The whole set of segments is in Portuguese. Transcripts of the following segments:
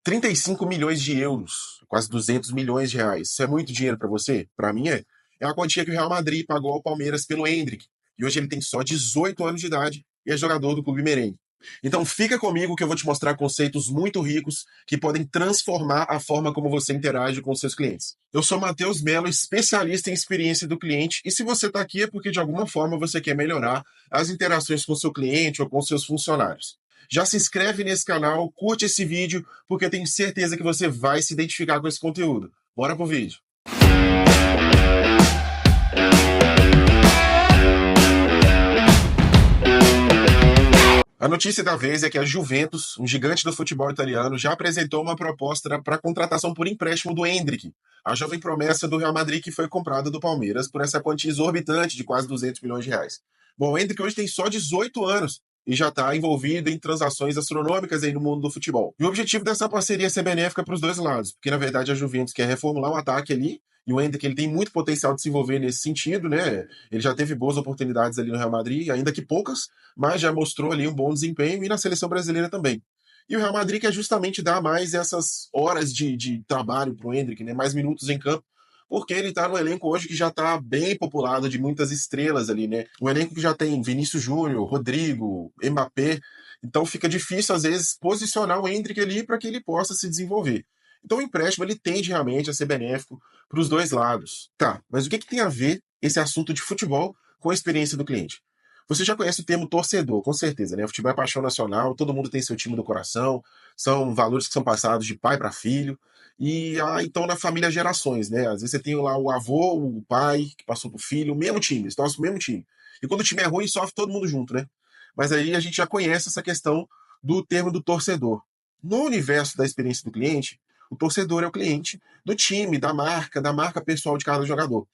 35 milhões de euros, quase 200 milhões de reais. Isso é muito dinheiro para você? Para mim é. É a quantia que o Real Madrid pagou ao Palmeiras pelo Endrick. E hoje ele tem só 18 anos de idade e é jogador do Clube Merengue. Então fica comigo que eu vou te mostrar conceitos muito ricos que podem transformar a forma como você interage com seus clientes. Eu sou Matheus Mello, especialista em experiência do cliente, e se você está aqui é porque de alguma forma você quer melhorar as interações com o seu cliente ou com seus funcionários. Já se inscreve nesse canal, curte esse vídeo, porque eu tenho certeza que você vai se identificar com esse conteúdo. Bora pro vídeo! A notícia da vez é que a Juventus, um gigante do futebol italiano, já apresentou uma proposta para contratação por empréstimo do Endrick, a jovem promessa do Real Madrid que foi comprada do Palmeiras por essa quantia exorbitante de quase 200 milhões de reais. Bom, o Endrick hoje tem só 18 anos e já está envolvido em transações astronômicas aí no mundo do futebol. E o objetivo dessa parceria é ser benéfica para os dois lados, porque na verdade a Juventus quer reformular o ataque ali, e o Endrick ele tem muito potencial de se envolver nesse sentido, né? Ele já teve boas oportunidades ali no Real Madrid, ainda que poucas, mas já mostrou ali um bom desempenho e na seleção brasileira também. E o Real Madrid quer justamente dar mais essas horas de trabalho para o Endrick, né? Mais minutos em campo, porque ele está no elenco hoje que já está bem populado de muitas estrelas ali, né? Um elenco que já tem Vinícius Júnior, Rodrigo, Mbappé, então fica difícil às vezes posicionar o Endrick ali para que ele possa se desenvolver. Então o empréstimo ele tende realmente a ser benéfico para os dois lados. Tá, mas o que tem a ver esse assunto de futebol com a experiência do cliente? Você já conhece o termo torcedor, com certeza, né? O futebol é paixão nacional, todo mundo tem seu time do coração, são valores que são passados de pai para filho, e então na família gerações, né? Às vezes você tem lá o avô, o pai, que passou pro filho, o mesmo time, eles torcem o mesmo time. E quando o time é ruim, sofre todo mundo junto, né? Mas aí a gente já conhece essa questão do termo do torcedor. No universo da experiência do cliente, o torcedor é o cliente do time, da marca pessoal de cada jogador.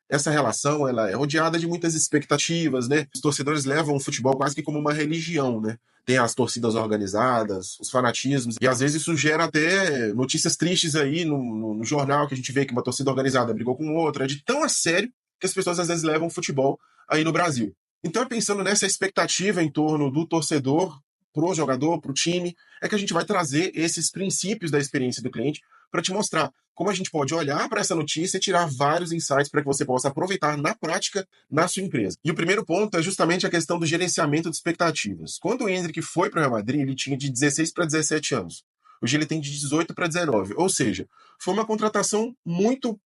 Essa relação ela é rodeada de muitas expectativas, né? Os torcedores levam o futebol quase que como uma religião, né? Tem as torcidas organizadas, os fanatismos, e às vezes isso gera até notícias tristes aí no jornal, que a gente vê que uma torcida organizada brigou com outra, é de tão a sério que as pessoas às vezes levam o futebol aí no Brasil. Então, pensando nessa expectativa em torno do torcedor, pro jogador, pro time, é que a gente vai trazer esses princípios da experiência do cliente para te mostrar como a gente pode olhar para essa notícia e tirar vários insights para que você possa aproveitar na prática na sua empresa. E o primeiro ponto é justamente a questão do gerenciamento de expectativas. Quando o Endrick foi para o Real Madrid, ele tinha de 16 para 17 anos. Hoje ele tem de 18 para 19. Ou seja, foi uma contratação muito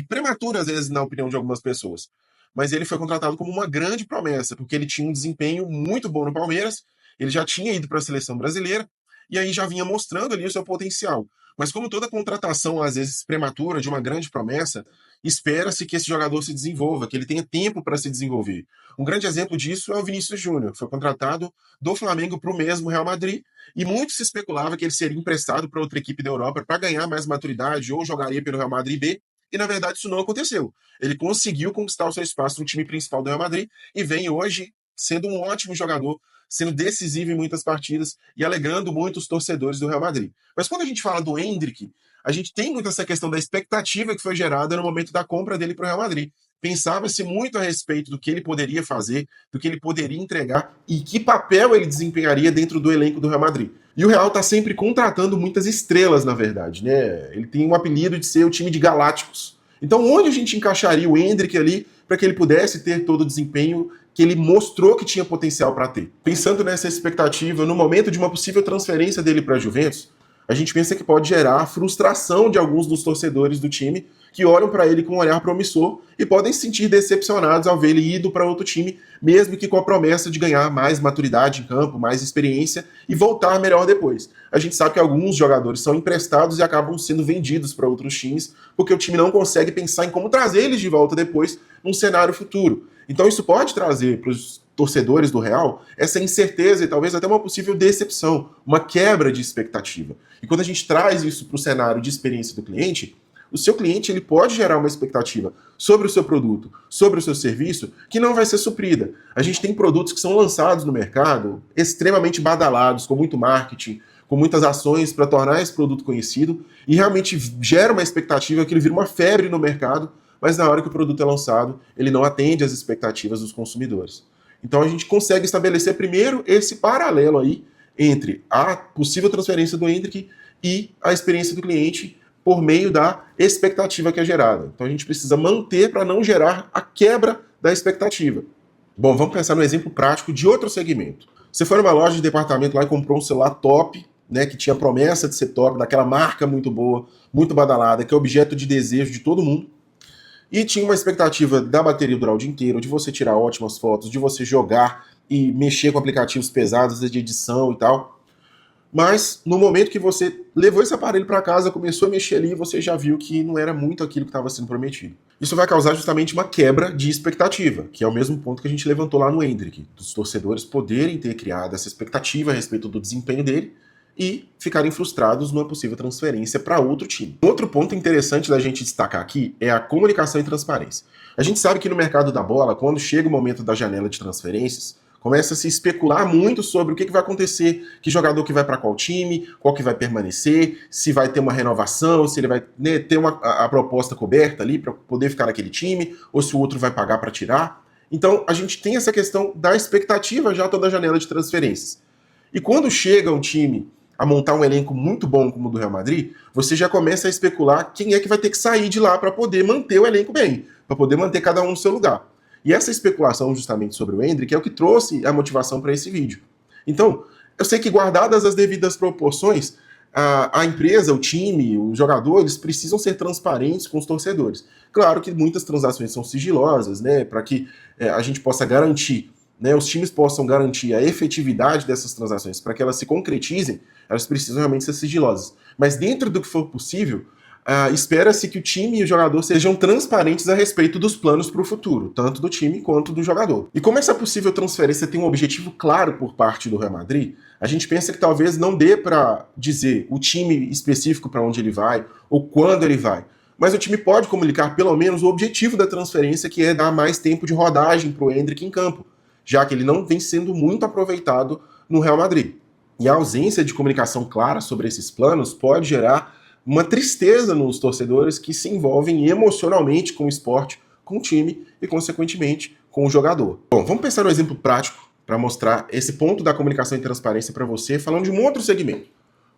prematura, às vezes, na opinião de algumas pessoas. Mas ele foi contratado como uma grande promessa, porque ele tinha um desempenho muito bom no Palmeiras, ele já tinha ido para a seleção brasileira, e aí já vinha mostrando ali o seu potencial. Mas como toda contratação, às vezes prematura, de uma grande promessa, espera-se que esse jogador se desenvolva, que ele tenha tempo para se desenvolver. Um grande exemplo disso é o Vinícius Júnior, que foi contratado do Flamengo para o mesmo Real Madrid, e muito se especulava que ele seria emprestado para outra equipe da Europa para ganhar mais maturidade, ou jogaria pelo Real Madrid B, e na verdade isso não aconteceu. Ele conseguiu conquistar o seu espaço no time principal do Real Madrid, e vem hoje sendo um ótimo jogador, sendo decisivo em muitas partidas e alegrando muitos torcedores do Real Madrid. Mas quando a gente fala do Endrick, a gente tem muito essa questão da expectativa que foi gerada no momento da compra dele para o Real Madrid. Pensava-se muito a respeito do que ele poderia fazer, do que ele poderia entregar e que papel ele desempenharia dentro do elenco do Real Madrid. E o Real está sempre contratando muitas estrelas, na verdade, né? Ele tem um apelido de ser o time de galácticos. Então, onde a gente encaixaria o Endrick ali para que ele pudesse ter todo o desempenho que ele mostrou que tinha potencial para ter? Pensando nessa expectativa, no momento de uma possível transferência dele para a Juventus, a gente pensa que pode gerar frustração de alguns dos torcedores do time que olham para ele com um olhar promissor e podem se sentir decepcionados ao ver ele ido para outro time, mesmo que com a promessa de ganhar mais maturidade em campo, mais experiência e voltar melhor depois. A gente sabe que alguns jogadores são emprestados e acabam sendo vendidos para outros times, porque o time não consegue pensar em como trazer eles de volta depois num cenário futuro. Então isso pode trazer para os torcedores do Real essa incerteza e talvez até uma possível decepção, uma quebra de expectativa. E quando a gente traz isso para o cenário de experiência do cliente, o seu cliente ele pode gerar uma expectativa sobre o seu produto, sobre o seu serviço, que não vai ser suprida. A gente tem produtos que são lançados no mercado, extremamente badalados, com muito marketing, com muitas ações para tornar esse produto conhecido, e realmente gera uma expectativa que ele vira uma febre no mercado, mas na hora que o produto é lançado, ele não atende às expectativas dos consumidores. Então a gente consegue estabelecer primeiro esse paralelo aí entre a possível transferência do Endrick e a experiência do cliente por meio da expectativa que é gerada. Então a gente precisa manter para não gerar a quebra da expectativa. Bom, vamos pensar no exemplo prático de outro segmento. Você foi numa loja de departamento lá e comprou um celular top, né, que tinha promessa de ser top, daquela marca muito boa, muito badalada, que é objeto de desejo de todo mundo, e tinha uma expectativa da bateria durar o dia inteiro, de você tirar ótimas fotos, de você jogar e mexer com aplicativos pesados de edição e tal. Mas no momento que você levou esse aparelho para casa, começou a mexer ali, você já viu que não era muito aquilo que estava sendo prometido. Isso vai causar justamente uma quebra de expectativa, que é o mesmo ponto que a gente levantou lá no Hendrick, dos torcedores poderem ter criado essa expectativa a respeito do desempenho dele e ficarem frustrados numa possível transferência para outro time. Outro ponto interessante da gente destacar aqui é a comunicação e transparência. A gente sabe que no mercado da bola, quando chega o momento da janela de transferências, começa a se especular muito sobre o que vai acontecer, que jogador que vai para qual time, qual que vai permanecer, se vai ter uma renovação, se ele vai, né, ter a proposta coberta ali para poder ficar naquele time, ou se o outro vai pagar para tirar. Então a gente tem essa questão da expectativa já toda a janela de transferências. E quando chega um time a montar um elenco muito bom como o do Real Madrid, você já começa a especular quem é que vai ter que sair de lá para poder manter o elenco bem, para poder manter cada um no seu lugar. E essa especulação justamente sobre o Hendrick é o que trouxe a motivação para esse vídeo. Então, eu sei que guardadas as devidas proporções, a empresa, o time, os jogadores precisam ser transparentes com os torcedores. Claro que muitas transações são sigilosas, né, para que a gente possa garantir, né, os times possam garantir a efetividade dessas transações, para que elas se concretizem, elas precisam realmente ser sigilosas. Mas dentro do que for possível, espera-se que o time e o jogador sejam transparentes a respeito dos planos para o futuro, tanto do time quanto do jogador. E como essa possível transferência tem um objetivo claro por parte do Real Madrid, a gente pensa que talvez não dê para dizer o time específico para onde ele vai ou quando ele vai. Mas o time pode comunicar pelo menos o objetivo da transferência, que é dar mais tempo de rodagem para o Hendrick em campo, já que ele não vem sendo muito aproveitado no Real Madrid. E a ausência de comunicação clara sobre esses planos pode gerar uma tristeza nos torcedores que se envolvem emocionalmente com o esporte, com o time e, consequentemente, com o jogador. Bom, vamos pensar no exemplo prático para mostrar esse ponto da comunicação e transparência para você, falando de um outro segmento.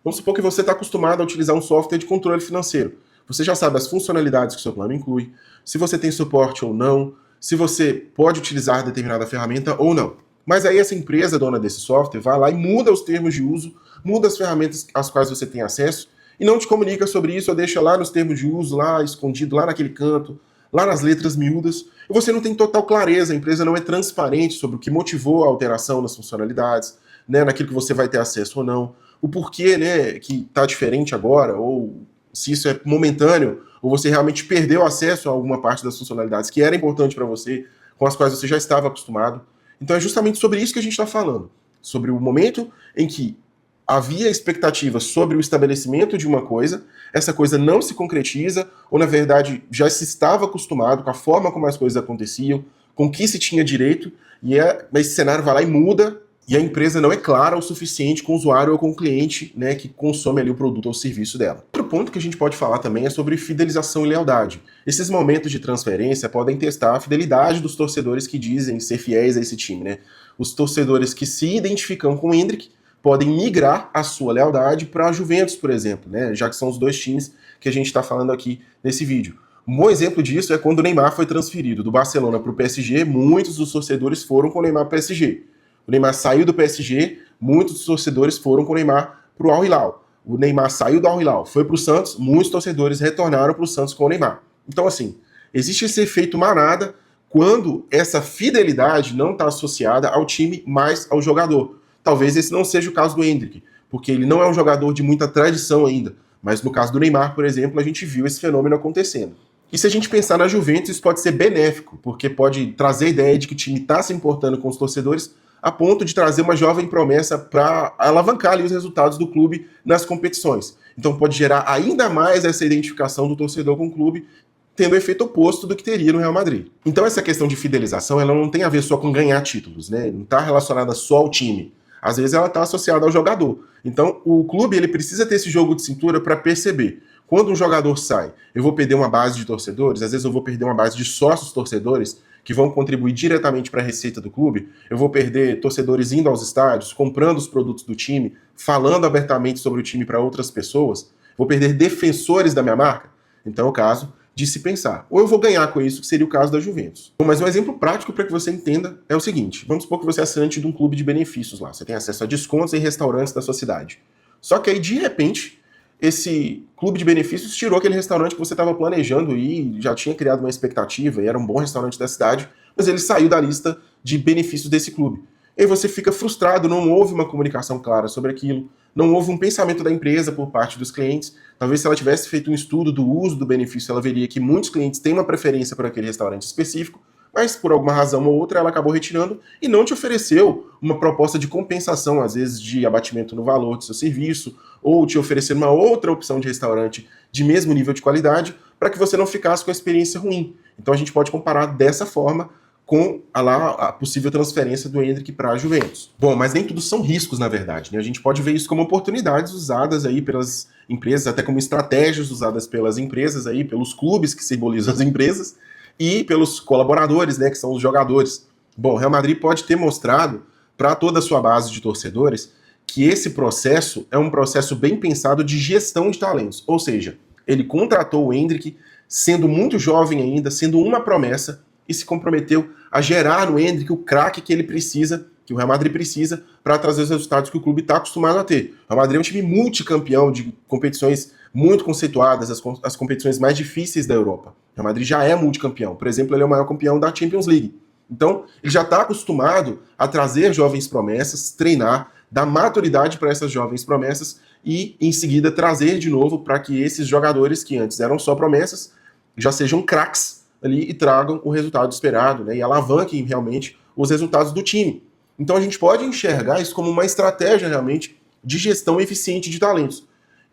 Vamos supor que você está acostumado a utilizar um software de controle financeiro. Você já sabe as funcionalidades que o seu plano inclui, se você tem suporte ou não, se você pode utilizar determinada ferramenta ou não. Mas aí essa empresa dona desse software vai lá e muda os termos de uso, muda as ferramentas às quais você tem acesso e não te comunica sobre isso, ou deixa lá nos termos de uso, lá escondido, lá naquele canto, lá nas letras miúdas, e você não tem total clareza, a empresa não é transparente sobre o que motivou a alteração nas funcionalidades, né, naquilo que você vai ter acesso ou não, o porquê, né, que está diferente agora, ou se isso é momentâneo, ou você realmente perdeu acesso a alguma parte das funcionalidades que era importante para você, com as quais você já estava acostumado. Então é justamente sobre isso que a gente está falando, sobre o momento em que havia expectativa sobre o estabelecimento de uma coisa, essa coisa não se concretiza, ou na verdade já se estava acostumado com a forma como as coisas aconteciam, com o que se tinha direito, e esse cenário vai lá e muda, e a empresa não é clara o suficiente com o usuário ou com o cliente, né, que consome ali o produto ou o serviço dela. Outro ponto que a gente pode falar também é sobre fidelização e lealdade. Esses momentos de transferência podem testar a fidelidade dos torcedores que dizem ser fiéis a esse time, né? Os torcedores que se identificam com o Hendrick podem migrar a sua lealdade para a Juventus, por exemplo, né? Já que são os dois times que a gente está falando aqui nesse vídeo. Um bom exemplo disso é quando o Neymar foi transferido do Barcelona para o PSG, muitos dos torcedores foram com o Neymar para o PSG. O Neymar saiu do PSG, muitos dos torcedores foram com o Neymar para o Al Hilal. O Neymar saiu do Al Hilal, foi para o Santos, muitos torcedores retornaram para o Santos com o Neymar. Então, assim, existe esse efeito manada quando essa fidelidade não está associada ao time, mas ao jogador. Talvez esse não seja o caso do Hendrick, porque ele não é um jogador de muita tradição ainda. Mas no caso do Neymar, por exemplo, a gente viu esse fenômeno acontecendo. E se a gente pensar na Juventus, isso pode ser benéfico, porque pode trazer a ideia de que o time está se importando com os torcedores a ponto de trazer uma jovem promessa para alavancar ali os resultados do clube nas competições. Então pode gerar ainda mais essa identificação do torcedor com o clube, tendo o efeito oposto do que teria no Real Madrid. Então essa questão de fidelização, ela não tem a ver só com ganhar títulos, né? Não está relacionada só ao time. Às vezes ela está associada ao jogador. Então o clube ele precisa ter esse jogo de cintura para perceber. Quando um jogador sai, eu vou perder uma base de torcedores, às vezes eu vou perder uma base de sócios torcedores, que vão contribuir diretamente para a receita do clube, eu vou perder torcedores indo aos estádios, comprando os produtos do time, falando abertamente sobre o time para outras pessoas, vou perder defensores da minha marca? Então é o caso de se pensar. Ou eu vou ganhar com isso, que seria o caso da Juventus. Bom, mas um exemplo prático para que você entenda é o seguinte: vamos supor que você é assinante de um clube de benefícios lá, você tem acesso a descontos em restaurantes da sua cidade. Só que aí, de repente, esse clube de benefícios tirou aquele restaurante que você estava planejando e já tinha criado uma expectativa, e era um bom restaurante da cidade, mas ele saiu da lista de benefícios desse clube. E aí você fica frustrado, não houve uma comunicação clara sobre aquilo, não houve um pensamento da empresa por parte dos clientes. Talvez se ela tivesse feito um estudo do uso do benefício, ela veria que muitos clientes têm uma preferência por aquele restaurante específico, mas por alguma razão ou outra ela acabou retirando e não te ofereceu uma proposta de compensação, às vezes de abatimento no valor do seu serviço, ou te oferecer uma outra opção de restaurante de mesmo nível de qualidade, para que você não ficasse com a experiência ruim. Então a gente pode comparar dessa forma com a possível transferência do Endrick para a Juventus. Bom, mas nem tudo são riscos, na verdade, né? A gente pode ver isso como oportunidades usadas aí pelas empresas, até como estratégias usadas pelas empresas aí, pelos clubes que simbolizam as empresas, e pelos colaboradores, né, que são os jogadores. Bom, o Real Madrid pode ter mostrado para toda a sua base de torcedores que esse processo é um processo bem pensado de gestão de talentos. Ou seja, ele contratou o Endrick sendo muito jovem ainda, sendo uma promessa, e se comprometeu a gerar no Endrick o craque que ele precisa, que o Real Madrid precisa, para trazer os resultados que o clube está acostumado a ter. O Real Madrid é um time multicampeão de competições muito conceituadas, as competições mais difíceis da Europa. O Real Madrid já é multicampeão. Por exemplo, ele é o maior campeão da Champions League. Então, ele já está acostumado a trazer jovens promessas, treinar, dar maturidade para essas jovens promessas e, em seguida, trazer de novo para que esses jogadores que antes eram só promessas já sejam craques ali e tragam o resultado esperado, né, e alavanquem realmente os resultados do time. Então a gente pode enxergar isso como uma estratégia realmente de gestão eficiente de talentos.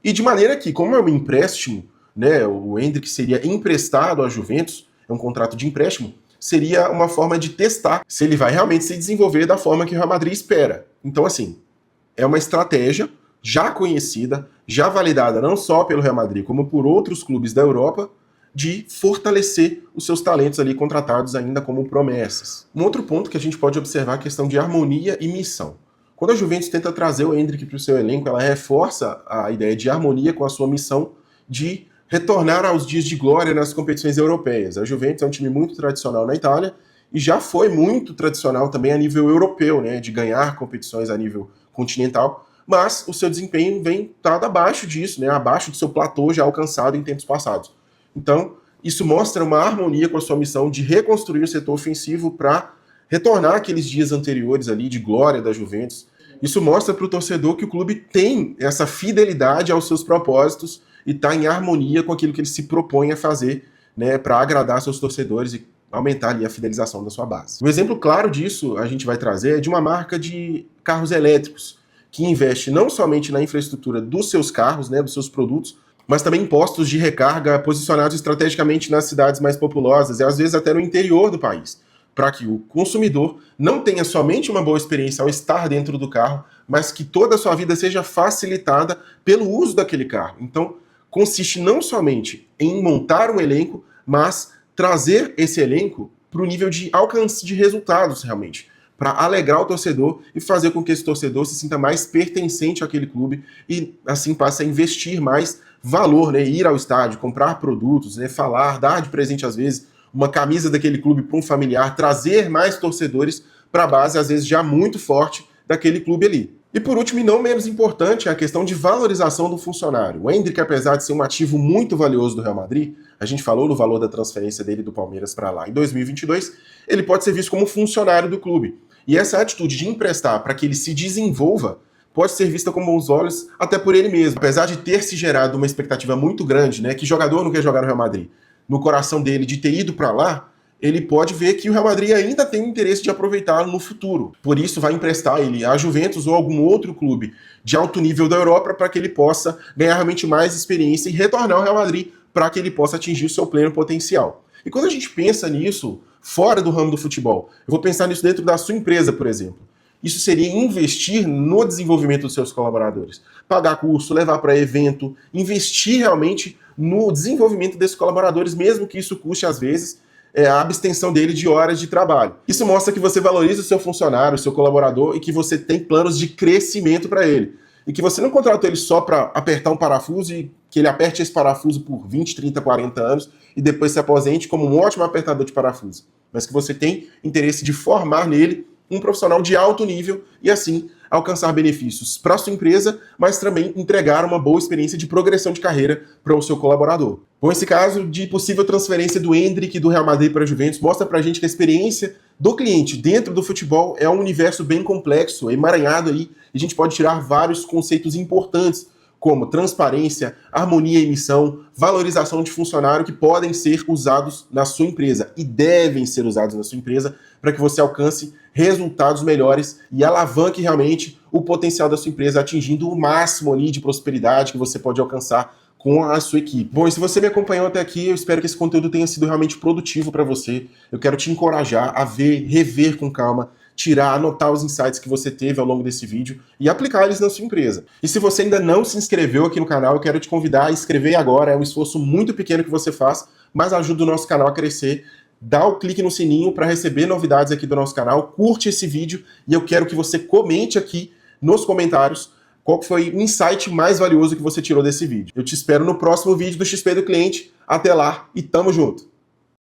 E de maneira que, como é um empréstimo, né, o Endrick seria emprestado à Juventus, é um contrato de empréstimo, seria uma forma de testar se ele vai realmente se desenvolver da forma que o Real Madrid espera. Então, assim, é uma estratégia já conhecida, já validada não só pelo Real Madrid, como por outros clubes da Europa, de fortalecer os seus talentos ali contratados ainda como promessas. Um outro ponto que a gente pode observar é a questão de harmonia e missão. Quando a Juventus tenta trazer o Endrick para o seu elenco, ela reforça a ideia de harmonia com a sua missão de retornar aos dias de glória nas competições europeias. A Juventus é um time muito tradicional na Itália e já foi muito tradicional também a nível europeu, né, de ganhar competições a nível continental, mas o seu desempenho vem estado abaixo disso, né, abaixo do seu platô já alcançado em tempos passados. Então, isso mostra uma harmonia com a sua missão de reconstruir o setor ofensivo para retornar aqueles dias anteriores ali de glória da Juventus. Isso mostra para o torcedor que o clube tem essa fidelidade aos seus propósitos e está em harmonia com aquilo que ele se propõe a fazer, né, para agradar seus torcedores e aumentar ali a fidelização da sua base. Um exemplo claro disso a gente vai trazer é de uma marca de carros elétricos que investe não somente na infraestrutura dos seus carros, né, dos seus produtos, mas também em postos de recarga posicionados estrategicamente nas cidades mais populosas e às vezes até no interior do país, para que o consumidor não tenha somente uma boa experiência ao estar dentro do carro, mas que toda a sua vida seja facilitada pelo uso daquele carro. Então, consiste não somente em montar um elenco, mas trazer esse elenco para o nível de alcance de resultados realmente, para alegrar o torcedor e fazer com que esse torcedor se sinta mais pertencente àquele clube e assim passe a investir mais valor, né, ir ao estádio, comprar produtos, né, falar, dar de presente às vezes uma camisa daquele clube para um familiar, trazer mais torcedores para a base, às vezes já muito forte, daquele clube ali. E por último, e não menos importante, é a questão de valorização do funcionário. O Endrick, apesar de ser um ativo muito valioso do Real Madrid, a gente falou do valor da transferência dele do Palmeiras para lá em 2022, ele pode ser visto como funcionário do clube. E essa atitude de emprestar para que ele se desenvolva pode ser vista com bons olhos até por ele mesmo. Apesar de ter se gerado uma expectativa muito grande, né, que jogador não quer jogar no Real Madrid, no coração dele de ter ido para lá, ele pode ver que o Real Madrid ainda tem interesse de aproveitá-lo no futuro. Por isso vai emprestar ele à Juventus ou algum outro clube de alto nível da Europa para que ele possa ganhar realmente mais experiência e retornar ao Real Madrid para que ele possa atingir o seu pleno potencial. E quando a gente pensa nisso fora do ramo do futebol, eu vou pensar nisso dentro da sua empresa, por exemplo. Isso seria investir no desenvolvimento dos seus colaboradores. Pagar curso, levar para evento, investir realmente no desenvolvimento desses colaboradores, mesmo que isso custe, às vezes, a abstenção dele de horas de trabalho. Isso mostra que você valoriza o seu funcionário, o seu colaborador, e que você tem planos de crescimento para ele. E que você não contrata ele só para apertar um parafuso e que ele aperte esse parafuso por 20, 30, 40 anos e depois se aposente como um ótimo apertador de parafuso. Mas que você tem interesse de formar nele um profissional de alto nível e assim alcançar benefícios para a sua empresa, mas também entregar uma boa experiência de progressão de carreira para o seu colaborador. Bom, esse caso de possível transferência do Endrick do Real Madrid para a Juventus mostra para a gente que a experiência do cliente dentro do futebol é um universo bem complexo, emaranhado aí, e a gente pode tirar vários conceitos importantes, como transparência, harmonia em missão, valorização de funcionário, que podem ser usados na sua empresa e devem ser usados na sua empresa para que você alcance resultados melhores e alavanque realmente o potencial da sua empresa, atingindo o máximo ali de prosperidade que você pode alcançar com a sua equipe. Bom, e se você me acompanhou até aqui, eu espero que esse conteúdo tenha sido realmente produtivo para você. Eu quero te encorajar a ver, rever com calma, tirar, anotar os insights que você teve ao longo desse vídeo e aplicar eles na sua empresa. E se você ainda não se inscreveu aqui no canal, eu quero te convidar a inscrever agora. É um esforço muito pequeno que você faz, mas ajuda o nosso canal a crescer. Dá o clique no sininho para receber novidades aqui do nosso canal, curte esse vídeo e eu quero que você comente aqui nos comentários qual foi o insight mais valioso que você tirou desse vídeo. Eu te espero no próximo vídeo do XP do Cliente. Até lá e tamo junto!